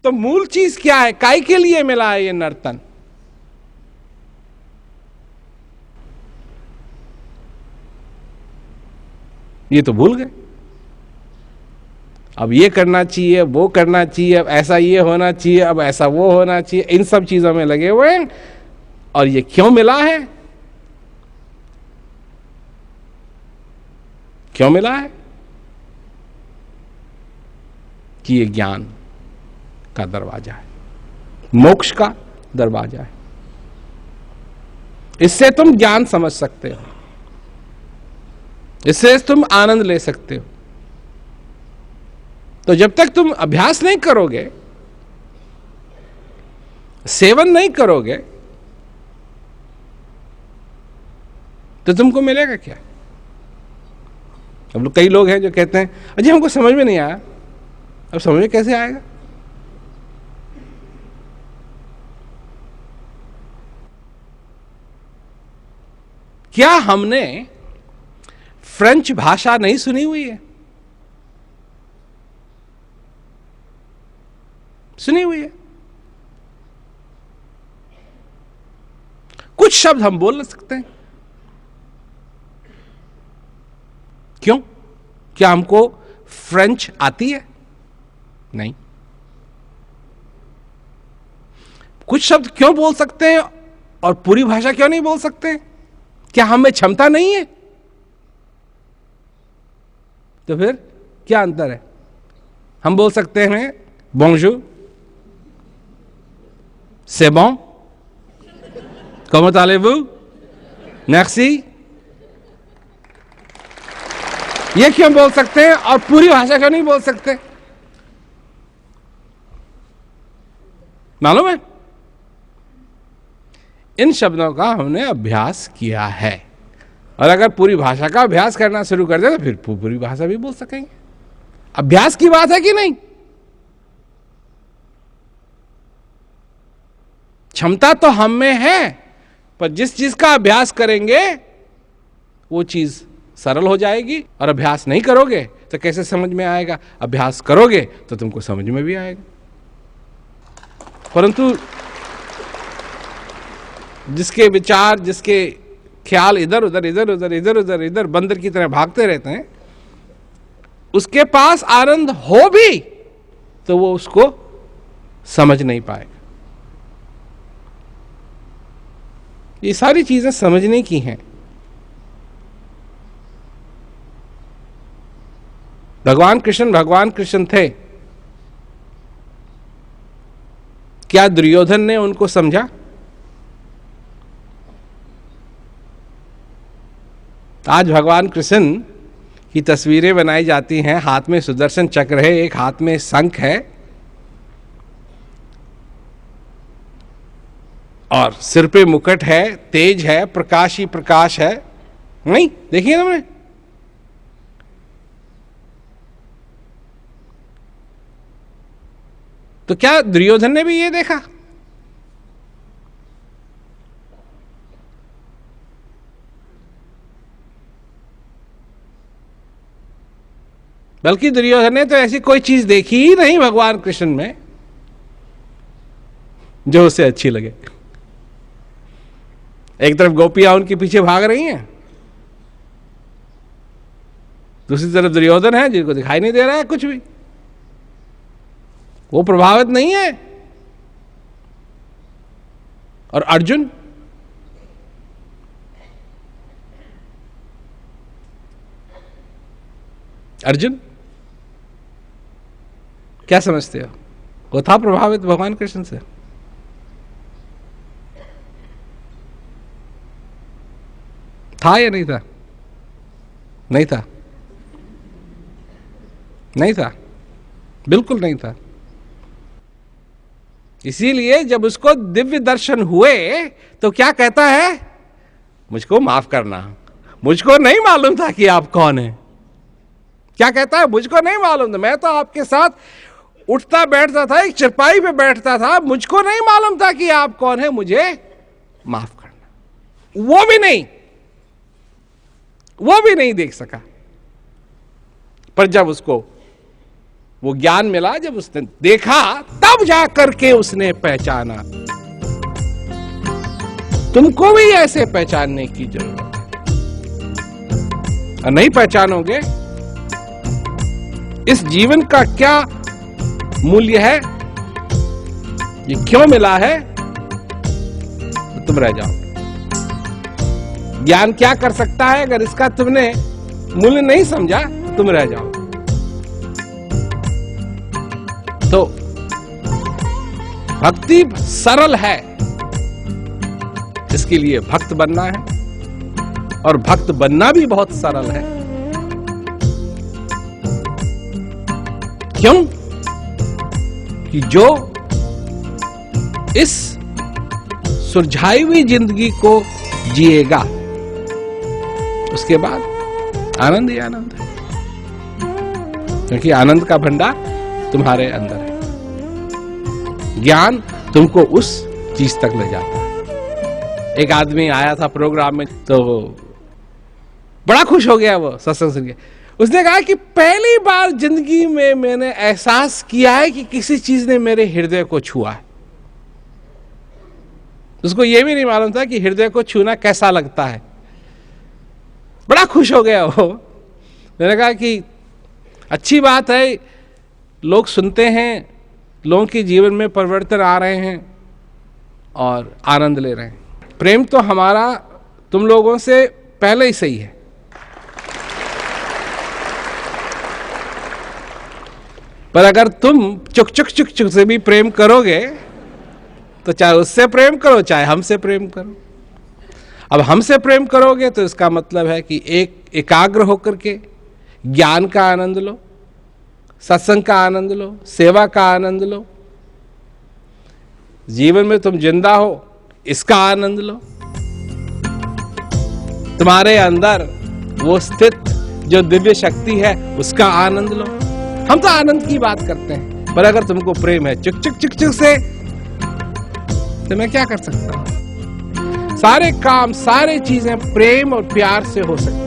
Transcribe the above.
तो मूल चीज क्या है? काय के लिए मिला है ये नर्तन? ये तो भूल गए। अब ये करना चाहिए, वो करना चाहिए, अब ऐसा ये होना चाहिए, अब ऐसा वो होना चाहिए, इन सब चीजों में लगे हुए हैं। और ये क्यों मिला है? क्यों मिला है? कि ये ज्ञान का दरवाजा है, मोक्ष का दरवाजा है। इससे तुम ज्ञान समझ सकते हो, इससे तुम आनंद ले सकते हो। तो जब तक तुम अभ्यास नहीं करोगे, सेवन नहीं करोगे, तो तुमको मिलेगा क्या? अब कई लोग हैं जो कहते हैं अजय हमको समझ में नहीं आया। अब समझ में कैसे आएगा? क्या हमने फ्रेंच भाषा नहीं सुनी हुई है? सुनी हुई है। कुछ शब्द हम बोल नहीं सकते हैं। क्यों? क्या हमको फ्रेंच आती है? नहीं। कुछ शब्द क्यों बोल सकते हैं और पूरी भाषा क्यों नहीं बोल सकते? क्या हम में क्षमता नहीं है? तो फिर क्या अंतर है? हम बोल सकते हैं बोंजूर, c'est bon, comment allez-vous, merci, ये क्यों बोल सकते हैं और पूरी भाषा क्यों नहीं बोल सकते? मालूम है? इन शब्दों का हमने अभ्यास किया है, और अगर पूरी भाषा का अभ्यास करना शुरू कर दे तो फिर पूरी भाषा भी बोल सकेंगे। अभ्यास की बात है कि नहीं? क्षमता तो हम में है, पर जिस चीज का अभ्यास करेंगे वो चीज सरल हो जाएगी। और अभ्यास नहीं करोगे तो कैसे समझ में आएगा? अभ्यास करोगे तो तुमको समझ में भी आएगा। परंतु जिसके विचार, जिसके ख्याल इधर उधर इधर उधर इधर उधर इधर बंदर की तरह भागते रहते हैं, उसके पास आनंद हो भी तो वो उसको समझ नहीं पाएगा। ये सारी चीजें समझने की हैं। भगवान कृष्ण थे। क्या दुर्योधन ने उनको समझा? आज भगवान कृष्ण की तस्वीरें बनाई जाती हैं, हाथ में सुदर्शन चक्र है, एक हाथ में शंख है और सिर पे मुकुट है, तेज है, प्रकाश ही प्रकाश है। नहीं देखिए तुमने? तो क्या दुर्योधन ने भी ये देखा? बल्कि दुर्योधन ने तो ऐसी कोई चीज देखी ही नहीं भगवान कृष्ण में जो उसे अच्छी लगे। एक तरफ गोपियां उनके पीछे भाग रही हैं, दूसरी तरफ दुर्योधन है जिनको दिखाई नहीं दे रहा है कुछ भी, वो प्रभावित नहीं है। और अर्जुन, अर्जुन क्या समझते हो? वो था प्रभावित भगवान कृष्ण से? था या नहीं था? नहीं था, नहीं था, बिल्कुल नहीं था। इसीलिए जब उसको दिव्य दर्शन हुए तो क्या कहता है? मुझको माफ करना, मुझको नहीं मालूम था कि आप कौन हैं। क्या कहता है? मुझको नहीं मालूम था, मैं तो आपके साथ उठता बैठता था, एक चरपाई पे बैठता था, मुझको नहीं मालूम था कि आप कौन है, मुझे माफ करना। वो भी नहीं देख सका। पर जब उसको वो ज्ञान मिला जब उसने देखा, तब जाकर के उसने पहचाना। तुमको भी ऐसे पहचानने की जरूरत है। और नहीं पहचानोगे इस जीवन का क्या मूल्य है, ये क्यों मिला है, तो तुम रह जाओ। ज्ञान क्या कर सकता है, अगर इसका तुमने मूल्य नहीं समझा तो तुम रह जाओ। तो भक्ति सरल है, इसके लिए भक्त बनना है, और भक्त बनना भी बहुत सरल है। क्यों? कि जो इस सुलझाई हुई जिंदगी को जिएगा, उसके बाद आनंद ही आनंद है, क्योंकि आनंद का भंडार तुम्हारे अंदर है। ज्ञान तुमको उस चीज तक ले जाता है। एक आदमी आया था प्रोग्राम में, तो बड़ा खुश हो गया वो सत्संग सुन के। उसने कहा कि पहली बार जिंदगी में मैंने एहसास किया है कि किसी चीज ने मेरे हृदय को छुआ है। उसको यह भी नहीं मालूम था कि हृदय को छूना कैसा लगता है। बड़ा खुश हो गया वो। मैंने कहा कि अच्छी बात है, लोग सुनते हैं, लोगों के जीवन में परिवर्तन आ रहे हैं और आनंद ले रहे हैं। प्रेम तो हमारा तुम लोगों से पहले ही सही है। पर अगर तुम चुक चुक चुक चुक से भी प्रेम करोगे, तो चाहे उससे प्रेम करो, चाहे हमसे प्रेम करो। अब हमसे प्रेम करोगे तो इसका मतलब है कि एकाग्र होकर के ज्ञान का आनंद लो, सत्संग का आनंद लो, सेवा का आनंद लो। जीवन में तुम जिंदा हो, इसका आनंद लो। तुम्हारे अंदर वो स्थित जो दिव्य शक्ति है, उसका आनंद लो। हम तो आनंद की बात करते हैं, पर अगर तुमको प्रेम है चुक चुक चुक चुक से, तो मैं क्या कर सकता हूं? सारे काम, सारे चीजें प्रेम और प्यार से हो सकती